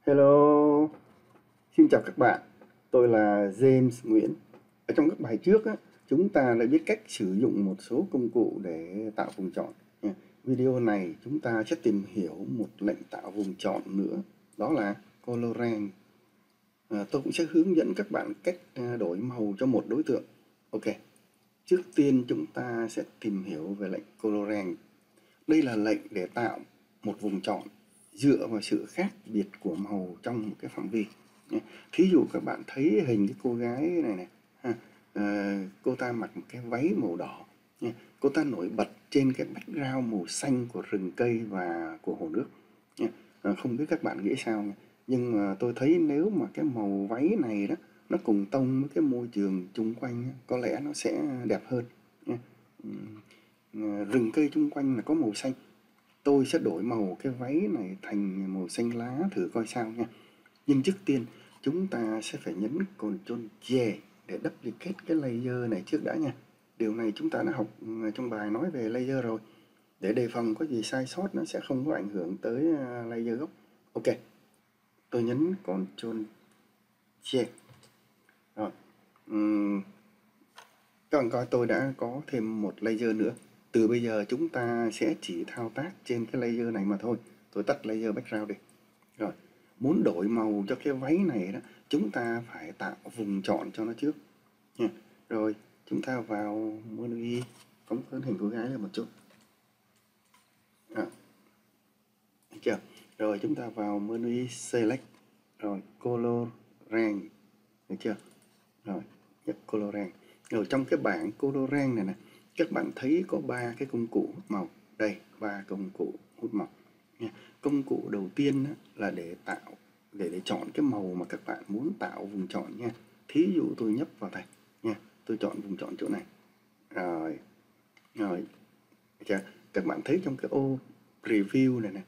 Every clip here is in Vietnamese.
Hello, xin chào các bạn. Tôi là James Nguyễn. Ở trong các bài trước á, chúng ta đã biết cách sử dụng một số công cụ để tạo vùng chọn nha. Video này chúng ta sẽ tìm hiểu một lệnh tạo vùng chọn nữa, đó là Colorant. Tôi cũng sẽ hướng dẫn các bạn cách đổi màu cho một đối tượng. Ok, trước tiên chúng ta sẽ tìm hiểu về lệnh Colorant. Đây là lệnh để tạo một vùng chọn dựa vào sự khác biệt của màu trong một cái phạm vi. Thí dụ các bạn thấy hình cái cô gái này này, cô ta mặc một cái váy màu đỏ, cô ta nổi bật trên cái background màu xanh của rừng cây và của hồ nước. Không biết các bạn nghĩ sao nha. Nhưng mà tôi thấy nếu mà cái màu váy này đó nó cùng tông với cái môi trường chung quanh có lẽ nó sẽ đẹp hơn. Rừng cây chung quanh là có màu xanh. Tôi sẽ đổi màu cái váy này thành màu xanh lá thử coi sao nha. Nhưng trước tiên chúng ta sẽ phải nhấn Ctrl+J để duplicate cái layer này trước đã nha. Điều này chúng ta đã học trong bài nói về layer rồi. Để đề phòng có gì sai sót nó sẽ không có ảnh hưởng tới layer gốc. Ok, tôi nhấn Ctrl+J. Rồi. Các bạn coi tôi đã có thêm một layer nữa. Từ bây giờ chúng ta sẽ chỉ thao tác trên cái layer này mà thôi. Tôi tắt layer background đi. Rồi, muốn đổi màu cho cái váy này đó, chúng ta phải tạo vùng chọn cho nó trước nha. Rồi, chúng ta vào menu phóng lớn hình cô gái lên một chút. Được chưa? Rồi chúng ta vào menu select. Rồi, colorant. Được chưa? Rồi, nhấp colorant. Rồi trong cái bảng colorant này nè, các bạn thấy có 3 cái công cụ hút màu. Đây, 3 công cụ hút màu. Công cụ đầu tiên là để chọn cái màu mà các bạn muốn tạo vùng chọn nha. Thí dụ tôi nhấp vào đây nha, tôi chọn vùng chọn chỗ này. Rồi. Các bạn thấy trong cái ô preview này nè,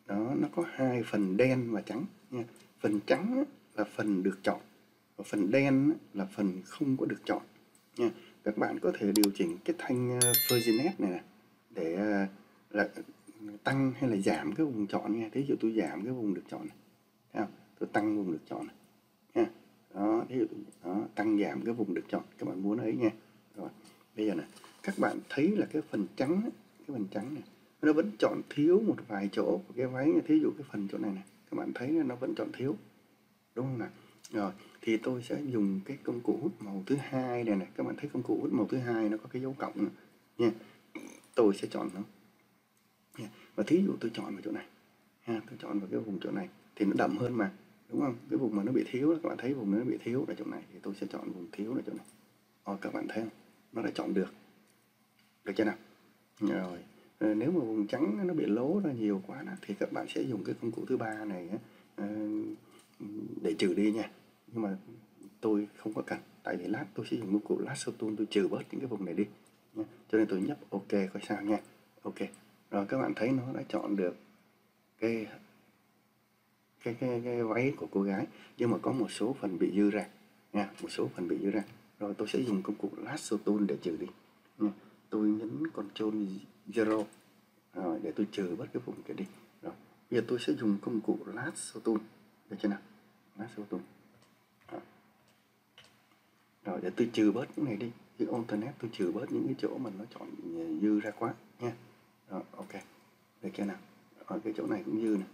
đó nó có 2 phần đen và trắng nha. Phần trắng là phần được chọn và phần đen là phần không có được chọn nha. Các bạn có thể điều chỉnh cái thanh Fuzziness này nè để là tăng hay là giảm cái vùng chọn nha. Thí dụ tôi giảm cái vùng được chọn này, thấy không? Tôi tăng vùng được chọn này nha. Đó, thí dụ đó, tăng giảm cái vùng được chọn các bạn muốn ấy nha. Rồi bây giờ này, các bạn thấy là cái phần trắng này nó vẫn chọn thiếu một vài chỗ của cái váy. Thí dụ cái phần chỗ này này, các bạn thấy nó vẫn chọn thiếu, đúng không nào? Rồi thì tôi sẽ dùng cái công cụ hút màu thứ hai này này. Các bạn thấy công cụ hút màu thứ hai nó có cái dấu cộng này, nha. Tôi sẽ chọn nó nha. Và thí dụ tôi chọn vào chỗ này ha, tôi chọn vào cái vùng chỗ này thì nó đậm hơn mà, đúng không? Cái vùng mà nó bị thiếu, các bạn thấy vùng nó bị thiếu ở chỗ này thì tôi sẽ chọn vùng thiếu ở chỗ này. Các bạn thấy không? Nó đã chọn được chưa nào? Rồi nếu mà vùng trắng nó bị lố ra nhiều quá đó, thì các bạn sẽ dùng cái công cụ thứ ba này để trừ đi nha. Nhưng mà tôi không có cần, tại vì lát tôi sẽ dùng công cụ lasso tool tôi trừ bớt những cái vùng này đi nha. Cho nên tôi nhấp ok coi sao nha. Ok, rồi các bạn thấy nó đã chọn được cái váy của cô gái, nhưng mà có một số phần bị dư ra nha, một số phần bị dư ra. Rồi tôi sẽ dùng công cụ lasso tool để trừ đi nha. Tôi nhấn Ctrl 0 rồi để tôi trừ bớt cái vùng kia đi. Rồi bây giờ tôi sẽ dùng công cụ lasso tool, được chưa nào? Lasso tool. Rồi để tôi trừ bớt những này đi, cái alternate tôi trừ bớt những cái chỗ mà nó chọn dư ra quá nha. Rồi ok, được chưa nào? Rồi cái chỗ này cũng dư này,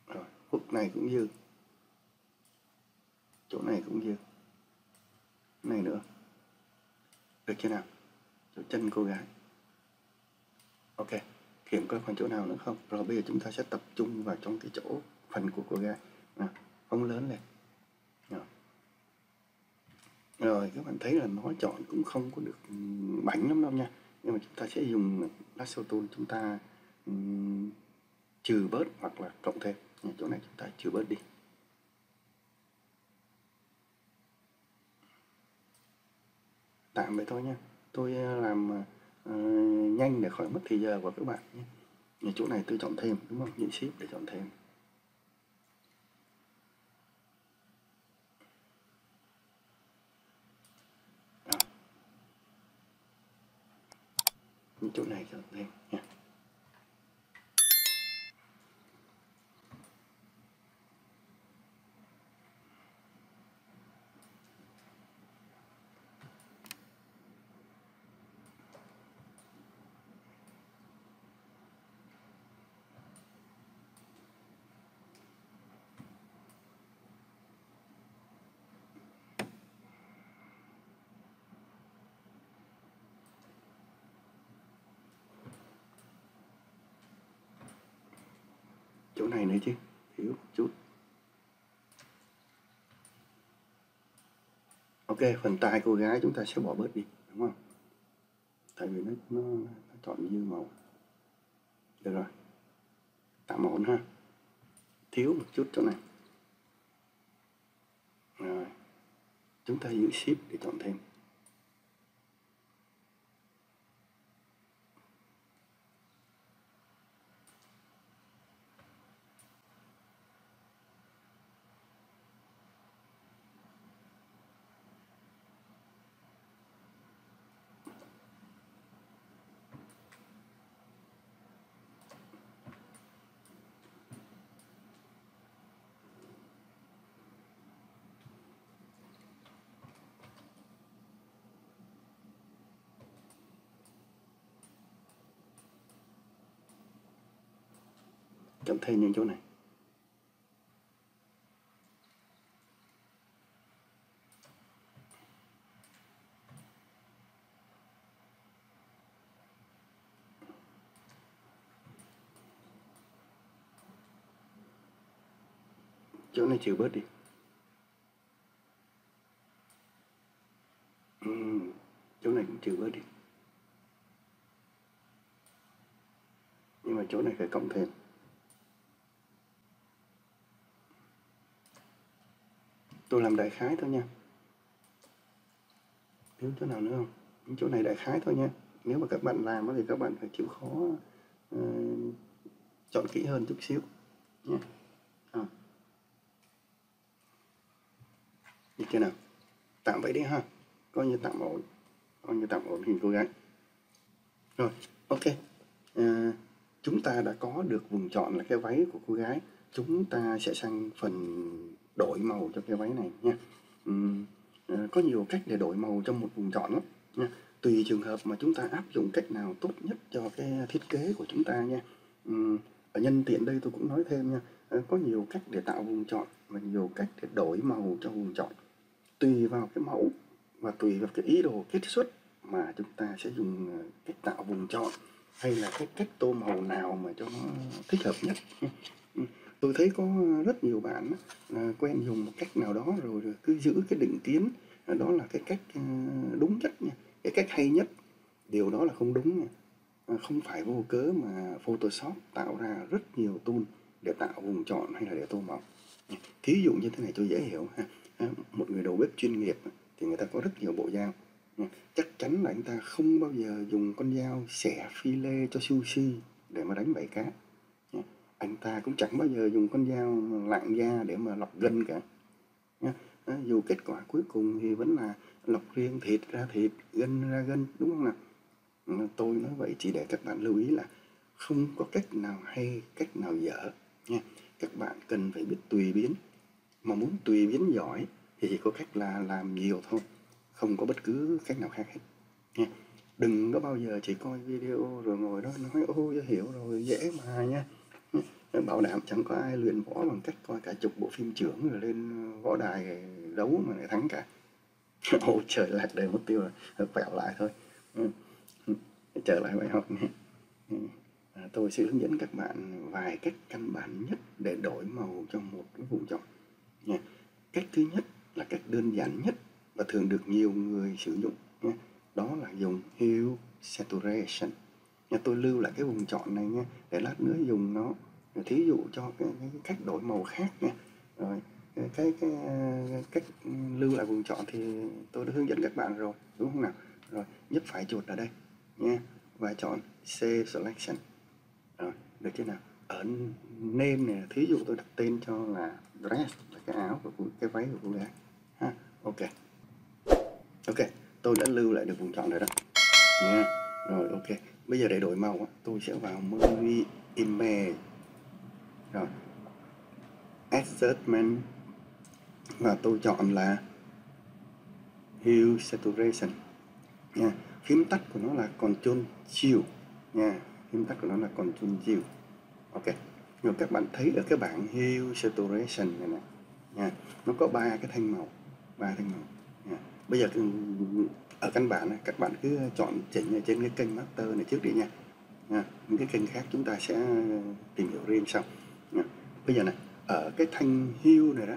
rồi khúc này cũng dư, chỗ này cũng dư, này nữa, được chưa nào? Chỗ chân cô gái. Ok, kiểm coi còn chỗ nào nữa không. Rồi bây giờ chúng ta sẽ tập trung vào trong cái chỗ phần của cô gái. Phóng lớn lên. Rồi các bạn thấy là nó chọn cũng không có được bảnh lắm đâu nha. Nhưng mà chúng ta sẽ dùng lasso tool, chúng ta trừ bớt hoặc là cộng thêm. Chỗ này chúng ta trừ bớt đi. Tạm vậy thôi nha. Tôi làm nhanh để khỏi mất thời giờ của các bạn nhé. Chỗ này tôi chọn thêm, đúng không? Nhấn shift để chọn thêm. Chỗ này chọn thêm nha. chỗ này nữa chứ, thiếu một chút. Ok, phần tai cô gái chúng ta sẽ bỏ bớt đi, đúng không? Tại vì nó chọn dư màu. Được rồi, tạm ổn ha. Thiếu một chút chỗ này. Rồi, chúng ta giữ shift để chọn thêm. Chọn thêm những chỗ này. Chỗ này trừ bớt đi. Chỗ này cũng trừ bớt đi. Nhưng mà chỗ này phải cộng thêm. Tôi làm đại khái thôi nha. Thiếu chỗ nào nữa không? Những chỗ này đại khái thôi nha. Nếu mà các bạn làm thì các bạn phải chịu khó chọn kỹ hơn chút xíu nha. Được chưa nào? Tạm vậy đi ha. Coi như tạm ổn. Coi như tạm ổn hình cô gái. Rồi, ok. Chúng ta đã có được vùng chọn là cái váy của cô gái. Chúng ta sẽ sang phần đổi màu cho cái váy này nha. Có nhiều cách để đổi màu trong một vùng chọn lắm nha. Tùy trường hợp mà chúng ta áp dụng cách nào tốt nhất cho cái thiết kế của chúng ta nha. Ở nhân tiện đây tôi cũng nói thêm nha. Có nhiều cách để tạo vùng chọn và nhiều cách để đổi màu cho vùng chọn. Tùy vào cái mẫu và tùy vào cái ý đồ kết xuất mà chúng ta sẽ dùng cách tạo vùng chọn hay là cái cách tô màu nào mà cho nó thích hợp nhất. Tôi thấy có rất nhiều bạn quen dùng một cách nào đó rồi cứ giữ cái định kiến đó là cái cách đúng nhất nha, cái cách hay nhất. Điều đó là không đúng nha. Không phải vô cớ mà Photoshop tạo ra rất nhiều tool để tạo vùng chọn hay là để tô màu. Thí dụ như thế này cho dễ hiểu ha. Một người đầu bếp chuyên nghiệp thì người ta có rất nhiều bộ dao. Chắc chắn là anh ta không bao giờ dùng con dao xẻ phi lê cho sushi để mà đánh bẫy cá. Anh ta cũng chẳng bao giờ dùng con dao lạng da để mà lọc gân cả. Dù kết quả cuối cùng thì vẫn là lọc riêng thịt ra thịt, gân ra gân, đúng không nào? Tôi nói vậy chỉ để các bạn lưu ý là không có cách nào hay, cách nào dở nha. Các bạn cần phải biết tùy biến. Mà muốn tùy biến giỏi thì chỉ có cách là làm nhiều thôi, không có bất cứ cách nào khác hết nha. Đừng có bao giờ chỉ coi video rồi ngồi đó nói ô hiểu rồi dễ mà nha. Bảo đảm chẳng có ai luyện võ bằng cách coi cả chục bộ phim chưởng rồi lên võ đài đấu mà lại thắng cả. Ôi trời, lạc đề mất tiêu rồi, quẹo lại thôi. Trở lại bài học này. Tôi sẽ hướng dẫn các bạn vài cách căn bản nhất để đổi màu cho một cái vùng chọn nha. Cách thứ nhất là cách đơn giản nhất và thường được nhiều người sử dụng nha. Đó là dùng Hue Saturation nha. Tôi lưu lại cái vùng chọn này nha để lát nữa dùng nó thí dụ cho cái cách đổi màu khác nha. Rồi cái cách lưu lại vùng chọn thì tôi đã hướng dẫn các bạn rồi, đúng không nào? Rồi nhấp phải chuột ở đây nha và chọn Save Selection. Rồi, được chưa nào? Ở name này, thí dụ tôi đặt tên cho là dress, là cái áo của cái váy của cô gái ha. Ok, tôi đã lưu lại được vùng chọn rồi đó nha. Rồi ok, bây giờ để đổi màu tôi sẽ vào Movie Image, rồi Adjustment và tôi chọn là Hue Saturation nha. Phím tắt của nó là Ctrl Shift nha. Phím tắt của nó là Ctrl Shift. Ok, rồi các bạn thấy ở cái bảng Hue Saturation này nè nha, nó có ba cái thanh màu nha. Bây giờ ở căn bản này, các bạn cứ chọn chỉnh ở trên cái kênh Master này trước đi nha. Những cái kênh khác chúng ta sẽ tìm hiểu riêng sau nha. Bây giờ này, ở cái thanh hue này đó,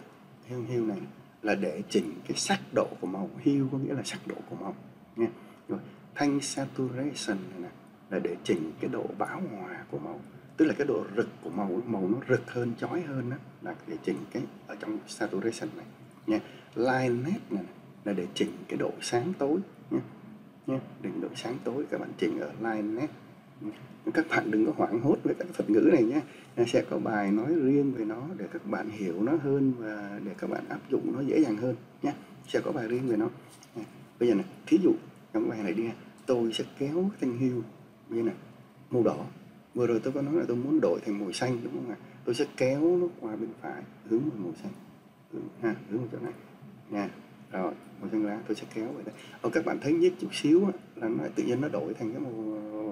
hue này là để chỉnh cái sắc độ của màu. Hue có nghĩa là sắc độ của màu nha. Rồi thanh saturation này nè là để chỉnh cái độ bão hòa của màu, tức là cái độ rực của màu, màu nó rực hơn, chói hơn đó, là để chỉnh cái ở trong saturation này nha. Lightness này là để chỉnh cái độ sáng tối nha. Định độ sáng tối các bạn chỉnh ở lightness. Các bạn đừng có hoảng hốt với các thuật ngữ này nhé. Sẽ có bài nói riêng về nó để các bạn hiểu nó hơn và để các bạn áp dụng nó dễ dàng hơn nhé. Sẽ có bài riêng về nó. Bây giờ này, thí dụ trong bài này đi, tôi sẽ kéo thanh hue như này, màu đỏ. Vừa rồi tôi có nói là tôi muốn đổi thành màu xanh đúng không ạ? Tôi sẽ kéo nó qua bên phải hướng vào màu xanh, hướng vào chỗ này nha. Rồi màu xanh lá tôi sẽ kéo về đây. Các bạn thấy nhích chút xíu á, là nó tự nhiên nó đổi thành cái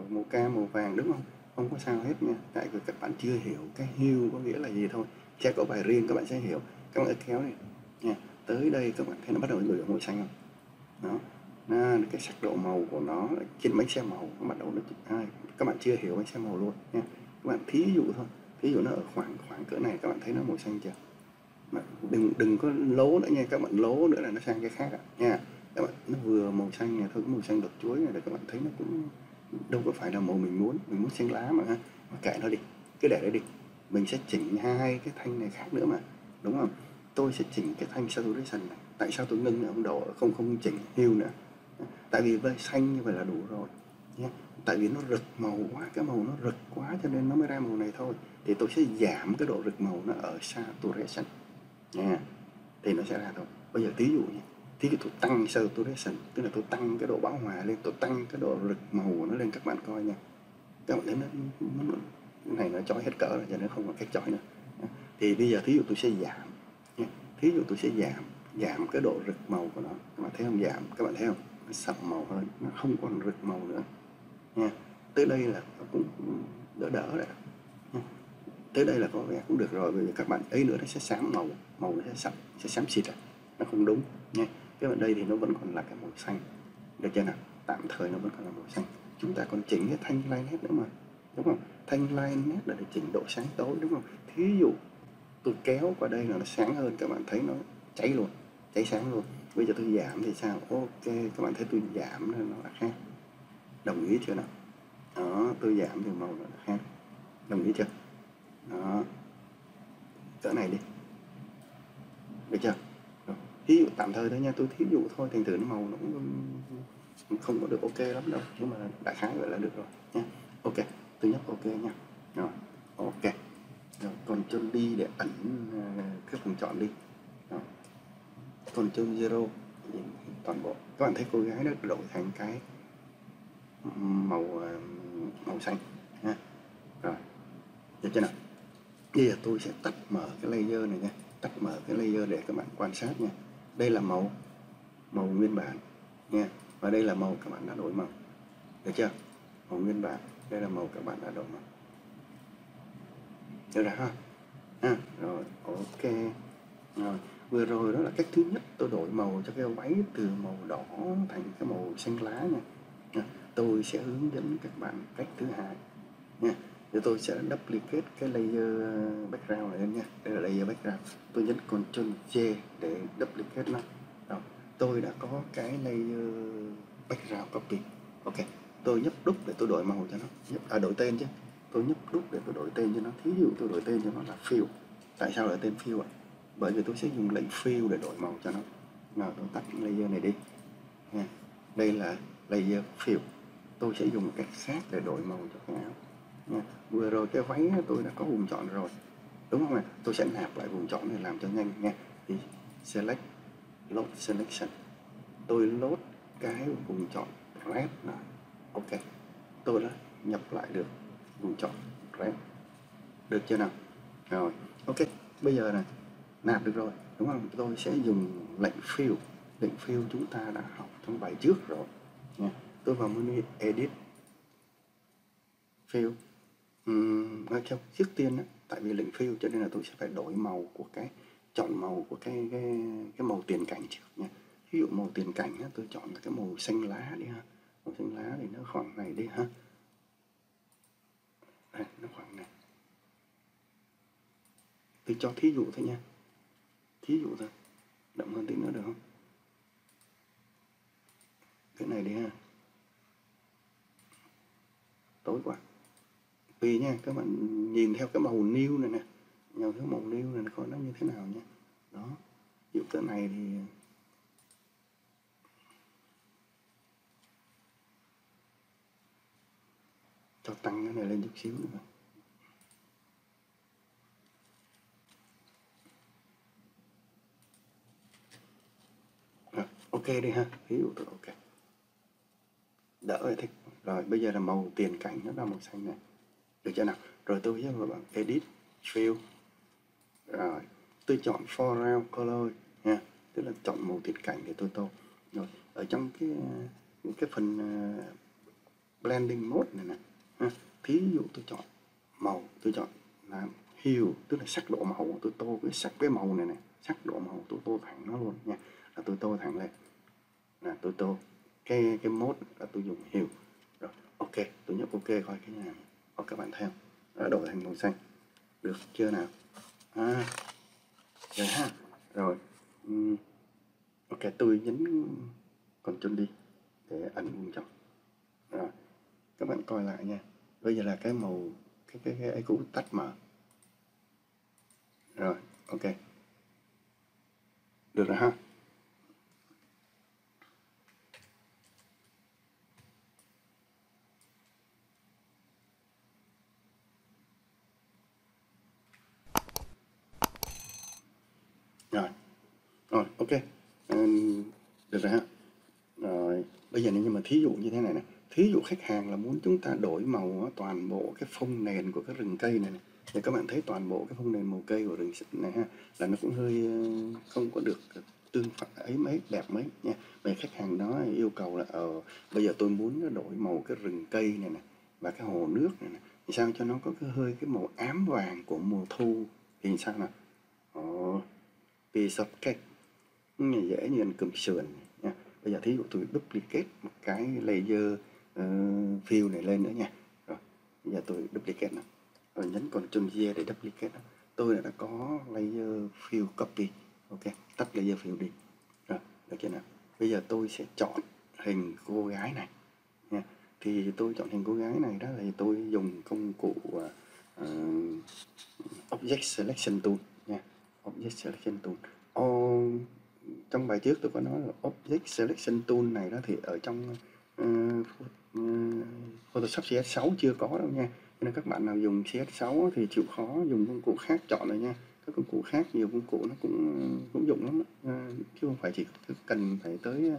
màu cam, màu vàng đúng không? Không có sao hết nha. Tại vì các bạn chưa hiểu cái hue có nghĩa là gì thôi. Sẽ có bài riêng các bạn sẽ hiểu. Các bạn kéo này nha. Tới đây các bạn thấy nó bắt đầu đổi màu xanh không? Đó. Cái sắc độ màu của nó trên bánh xe màu nó bắt đầu nó các bạn chưa hiểu bánh xe màu luôn nha. Các bạn thí dụ thôi, thí dụ nó ở khoảng cỡ này, các bạn thấy nó màu xanh chưa? Mà đừng có lố nữa nha, các bạn lố nữa là nó sang cái khác nha. Các bạn nó vừa màu xanh này thôi, cái màu xanh đột chuối này để các bạn thấy nó cũng đâu có phải là màu mình muốn xanh lá mà kệ nó đi, cứ để đấy đi. Mình sẽ chỉnh hai cái thanh này khác nữa mà, đúng không? Tôi sẽ chỉnh cái thanh saturation này. Tại sao tôi ngưng không độ không chỉnh hue nữa? Tại vì với xanh như vậy là đủ rồi nhé. Tại vì nó rực màu quá, cái màu nó rực quá cho nên nó mới ra màu này thôi. Thì tôi sẽ giảm cái độ rực màu nó ở saturation nha, thì nó sẽ ra thôi. Bây giờ thí dụ nha, thí dụ tôi tăng saturation, tức là tôi tăng cái độ bão hòa lên, tôi tăng cái độ rực màu của nó lên, các bạn coi nha. Các bạn thấy nó này nó chói hết cỡ rồi, cho nên không còn cách chói nữa. Thì bây giờ thí dụ tôi sẽ giảm nha, thí dụ tôi sẽ giảm cái độ rực màu của nó. Các bạn thấy không? Giảm, các bạn thấy không? Nó sậm màu hơn, nó không còn rực màu nữa nha. Tới đây là nó cũng đỡ rồi. Tới đây là có vẻ cũng được rồi. Bây giờ các bạn ấy nữa nó sẽ sáng màu nó sẽ xám xịt nó không đúng nha. Cái bên đây thì nó vẫn còn là cái màu xanh, được chưa nào? Tạm thời nó vẫn còn là màu xanh. Chúng ta còn chỉnh cái thanh lightness nữa mà, đúng không? Thanh lightness là để chỉnh độ sáng tối, đúng không? Thí dụ tôi kéo qua đây là nó sáng hơn, các bạn thấy nó cháy luôn, cháy sáng luôn. Bây giờ tôi giảm thì sao? Ok, các bạn thấy tôi giảm nên nó là khác. Đồng ý chưa nào? Đó, tôi giảm thì màu nó là khác. Đồng ý chưa? Đó, cỡ này đi, được chưa? Rồi. Thí dụ tạm thời thôi nha, tôi thí dụ thôi, thành thử nó màu nó cũng không có được ok lắm đâu, nhưng mà đại khái vậy là được rồi nha. Ok, tôi nhấp ok nha. Rồi, ok. Rồi, Ctrl đi để ẩn cái vùng chọn đi. Rồi. Ctrl 0 toàn bộ. Các bạn thấy cô gái nó đổi thành cái màu xanh nha. Rồi, được chưa nào? Bây giờ tôi sẽ tắt mở cái layer này nha, tắt mở cái layer để các bạn quan sát nha. Đây là màu nguyên bản nha, và đây là màu các bạn đã đổi màu, được chưa? Màu nguyên bản, đây là màu các bạn đã đổi màu, được rồi ha? Rồi, ok. Rồi, vừa rồi đó là cách thứ nhất, tôi đổi màu cho cái váy từ màu đỏ thành cái màu xanh lá nha. Tôi sẽ hướng dẫn các bạn cách thứ hai nha. Thì tôi sẽ duplicate cái layer background này lên nha. Đây là layer background. Tôi nhấn Ctrl J để duplicate nó. Rồi, tôi đã có cái layer background copy. Ok, tôi nhấp đúp để tôi đổi màu cho nó. Đổi tên chứ. Tôi nhấp đúp để tôi đổi tên cho nó. Thí dụ tôi đổi tên cho nó là Fill. Tại sao lại tên Fill ạ? Bởi vì tôi sẽ dùng lệnh Fill để đổi màu cho nó. Nào, tôi tắt layer này đi nha. Đây là layer Fill. Tôi sẽ dùng một cách khác để đổi màu cho cái áo nha. Vừa rồi cái váy tôi đã có vùng chọn rồi, đúng không ạ? Tôi sẽ nạp lại vùng chọn này làm cho nhanh nha. Thì select, load selection, tôi load cái vùng chọn red này. Ok, tôi đã nhập lại được vùng chọn red, được chưa nào? Rồi, ok, bây giờ này nạp được rồi, đúng không? Tôi sẽ dùng lệnh fill. Lệnh fill chúng ta đã học trong bài trước rồi nha. Tôi vào menu edit, fill. Trước tiên tại vì lệnh fill cho nên là tôi sẽ phải đổi màu của cái, chọn màu của cái màu tiền cảnh trước nha. Ví dụ màu tiền cảnh tôi chọn là cái màu xanh lá đi ha. Màu xanh lá thì nó khoảng này đi ha. Đây, nó khoảng này. Tôi cho thí dụ thôi nha, thí dụ thôi, đậm hơn tí nữa được không? Cái này đi ha, tối quá. Tùy nha, các bạn nhìn theo cái màu new này nè, nhìn theo màu new này coi nó như thế nào nha. Đó, ví dụ cái này thì cho tăng cái này lên chút xíu nữa. Ok đi ha, ví dụ tôi ok. Đỡ rồi thích. Rồi bây giờ là màu tiền cảnh nó là màu xanh này. Được chưa nào? Rồi tôi sẽ vào bảng edit, fill. Rồi, tôi chọn foreground color nha, tức là chọn màu tiền cảnh để tôi tô. Rồi, ở trong cái phần blending mode này nè, ha. Thí dụ tôi chọn màu, tôi chọn là hue, tức là sắc độ màu, tôi tô cái màu này này, sắc độ màu tôi tô thẳng nó luôn nha. Là tôi tô thẳng lên. Là tôi tô cái mode là tôi dùng hue. Rồi, ok, tôi nhấp ok coi cái này. Các bạn thấy không? Đã đổi thành màu xanh. Được chưa nào? Rồi ha. Rồi. Ok, tôi nhấn Ctrl đi để ẩn vùng trong. Rồi, các bạn coi lại nha. Bây giờ là cái màu cái ấy cũ tắt mở. Rồi, ok. Được rồi ha. Rồi. Rồi, ok. Được rồi ha. Rồi, bây giờ nhưng mà thí dụ như thế này này. Thí dụ khách hàng là muốn chúng ta đổi màu toàn bộ cái phông nền của cái rừng cây này này. Thì các bạn thấy toàn bộ cái phông nền màu cây của rừng này ha, là nó cũng hơi không có được tương phản ấy mấy đẹp mấy nha. Vậy khách hàng đó yêu cầu là bây giờ tôi muốn đổi màu cái rừng cây này này và cái hồ nước này này, thì sao cho nó có cái màu ám vàng của mùa thu thì sao nào? Piece of cake, dễ như ăn cơm sườn nha. Bây giờ thí dụ tôi duplicate một cái layer fill này lên nữa nha. Rồi, bây giờ tôi duplicate nó. Rồi nhấn Ctrl G để duplicate nó. Tôi đã có layer fill copy. Ok, tắt layer fill đi. Rồi, được chưa nào? Bây giờ tôi sẽ chọn hình cô gái này nha. Thì tôi chọn hình cô gái này đó là tôi dùng công cụ Object Selection Tool nha. Object Selection Tool. Trong bài trước tôi có nói là Object Selection Tool này đó thì ở trong Photoshop CS6 chưa có đâu nha. Nên các bạn nào dùng CS6 thì chịu khó dùng công cụ khác chọn rồi nha. Các công cụ khác nhiều công cụ nó cũng dùng lắm chứ không phải chỉ cần phải tới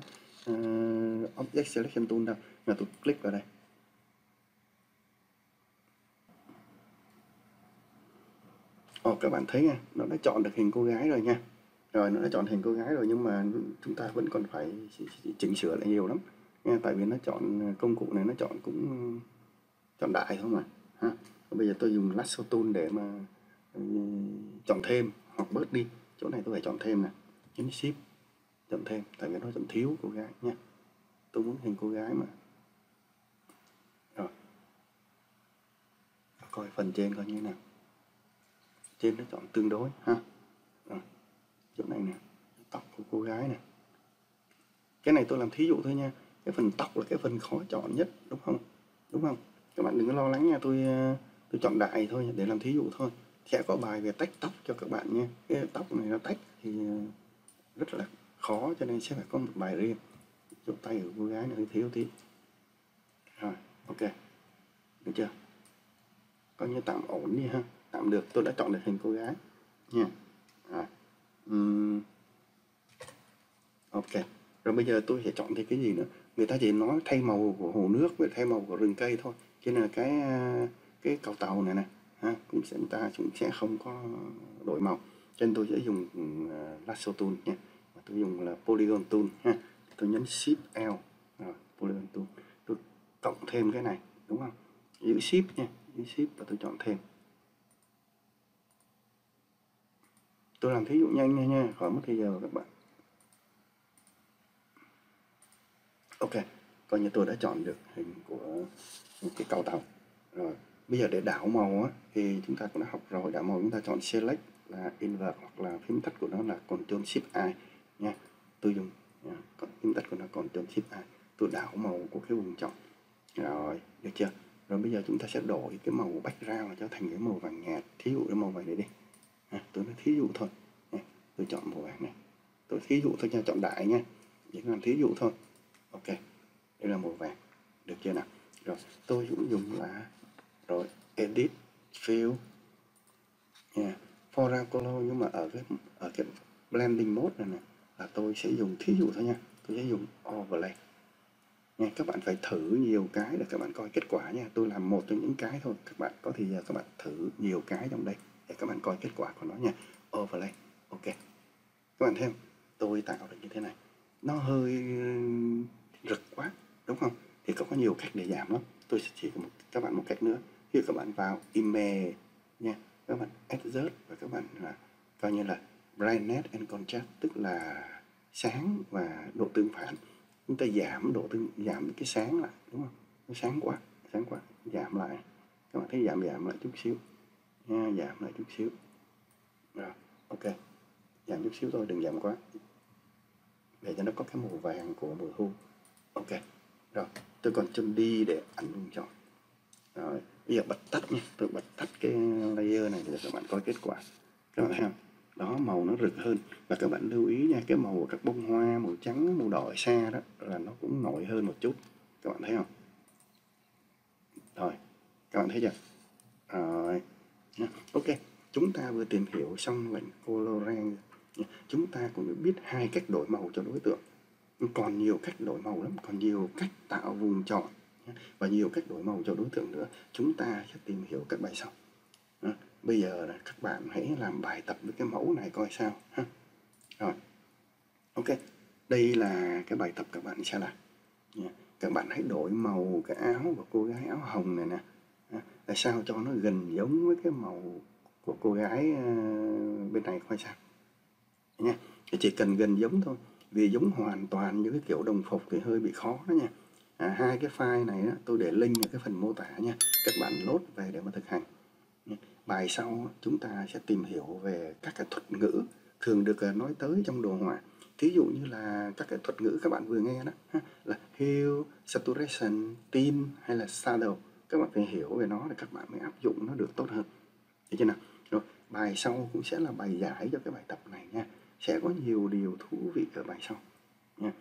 Object Selection Tool đâu. Là tôi click vào đây. Các bạn thấy nha, nó đã chọn được hình cô gái rồi nha. Rồi nó đã chọn hình cô gái rồi nhưng mà chúng ta vẫn còn phải chỉnh sửa lại nhiều lắm nha, tại vì nó chọn công cụ này nó chọn cũng chọn đại thôi mà ha. Bây giờ tôi dùng lasso tool để mà chọn thêm hoặc bớt đi, chỗ này tôi phải chọn thêm nè, nhấn shift chọn thêm, tại vì nó chọn thiếu cô gái nha, tôi muốn hình cô gái mà. Rồi coi phần trên coi như thế nào, trên nó chọn tương đối ha. Rồi, chỗ này nè, tóc của cô gái này, cái này tôi làm thí dụ thôi nha, cái phần tóc là cái phần khó chọn nhất đúng không, các bạn đừng có lo lắng nha, tôi chọn đại thôi để làm thí dụ thôi, sẽ có bài về tách tóc cho các bạn nha. Cái tóc này nó tách thì rất là khó cho nên sẽ phải có một bài riêng. Chỗ tay của cô gái này hơi thiếu tí. Rồi ok, được chưa, coi như tạm ổn đi ha, tạm được, tôi đã chọn được hình cô gái nha. Rồi. Ok, rồi bây giờ tôi sẽ chọn thêm cái gì nữa, người ta chỉ nói thay màu của hồ nước với thay màu của rừng cây thôi, cho nên là cái cầu tàu này này ha, chúng ta cũng sẽ không có đổi màu, cho nên tôi sẽ dùng lasso tool nha, tôi dùng là polygon tool ha, tôi nhấn shift L rồi polygon tool, tôi cộng thêm cái này đúng không, giữ shift nha, giữ shift và tôi chọn thêm. Tôi làm thí dụ nhanh nha, khỏi mất thời giờ các bạn. Ok, coi như tôi đã chọn được hình của cái cầu tàu. Rồi, bây giờ để đảo màu á, thì chúng ta cũng đã học rồi, đảo màu chúng ta chọn Select là invert hoặc là phím tắt của nó là Ctrl Shift I nha. Tôi dùng phím tắt của nó Ctrl Shift I. Tôi đảo màu của cái vùng chọn. Rồi, được chưa? Rồi bây giờ chúng ta sẽ đổi cái màu background cho thành cái màu vàng nhạt. Thí dụ cái màu vàng này đi. Tôi nói thí dụ thôi. Tôi chọn màu vàng này. Tôi thí dụ thôi nha, chọn đại nha. Chỉ làm thí dụ thôi. Ok. Đây là màu vàng. Được chưa nào? Rồi, tôi cũng dùng là rồi edit fill nha. Foreground color, nhưng mà ở cái blending mode này nè là tôi sẽ dùng thí dụ thôi nha. Tôi sẽ dùng overlay. Nha, các bạn phải thử nhiều cái để các bạn coi kết quả nha. Tôi làm một trong những cái thôi. Các bạn có thì giờ các bạn thử nhiều cái trong đây để các bạn coi kết quả của nó nha. Overlay. Ok. Các bạn thấy không? Tôi tạo được như thế này. Nó hơi rực quá, đúng không? Thì có nhiều cách để giảm lắm. Tôi sẽ chỉ các bạn một cách nữa. Khi các bạn vào image nha, các bạn adjust và các bạn là coi như là brightness and contrast, tức là sáng và độ tương phản. Chúng ta giảm cái sáng lại, đúng không? Nó sáng quá, giảm lại. Các bạn thấy giảm lại chút xíu nha, giảm lại chút xíu. Rồi, ok, giảm chút xíu thôi, đừng giảm quá, để cho nó có cái màu vàng của mùa thu. Ok, rồi tôi còn châm đi để ảnh vùng chọn. Rồi bây giờ bật tắt nha, tôi bật tắt cái layer này để các bạn coi kết quả. Các bạn thấy không? Đó, màu nó rực hơn. Và các bạn lưu ý nha, cái màu của các bông hoa màu trắng, màu đỏ ở xa đó là nó cũng nổi hơn một chút. Các bạn thấy không? Rồi, các bạn thấy chưa? Rồi, ok, chúng ta vừa tìm hiểu xong lệnh colorant. Chúng ta cũng biết 2 cách đổi màu cho đối tượng. Còn nhiều cách đổi màu lắm, còn nhiều cách tạo vùng chọn và nhiều cách đổi màu cho đối tượng nữa. Chúng ta sẽ tìm hiểu các bài sau. Bây giờ là các bạn hãy làm bài tập với cái mẫu này coi sao ha. Rồi, ok, đây là cái bài tập các bạn sẽ làm. Các bạn hãy đổi màu cái áo của cô gái áo hồng này nè, để sao cho nó gần giống với cái màu của cô gái bên này coi sao nha. Chỉ cần gần giống thôi, vì giống hoàn toàn như cái kiểu đồng phục thì hơi bị khó đó nha. 2 cái file này đó, tôi để link ở cái phần mô tả nha, các bạn load về để mà thực hành. Bài sau chúng ta sẽ tìm hiểu về các cái thuật ngữ thường được nói tới trong đồ họa. Thí dụ như là các cái thuật ngữ các bạn vừa nghe đó là hue, saturation, tint hay là shadow. Các bạn phải hiểu về nó để các bạn mới áp dụng nó được tốt hơn. Được chưa nào? Rồi, bài sau cũng sẽ là bài giải cho cái bài tập này nha. Sẽ có nhiều điều thú vị ở bài sau nha.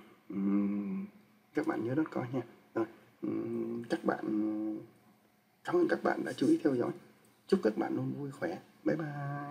Các bạn nhớ đó coi nha. Rồi, cảm ơn các bạn đã chú ý theo dõi. Chúc các bạn luôn vui khỏe. Bye bye.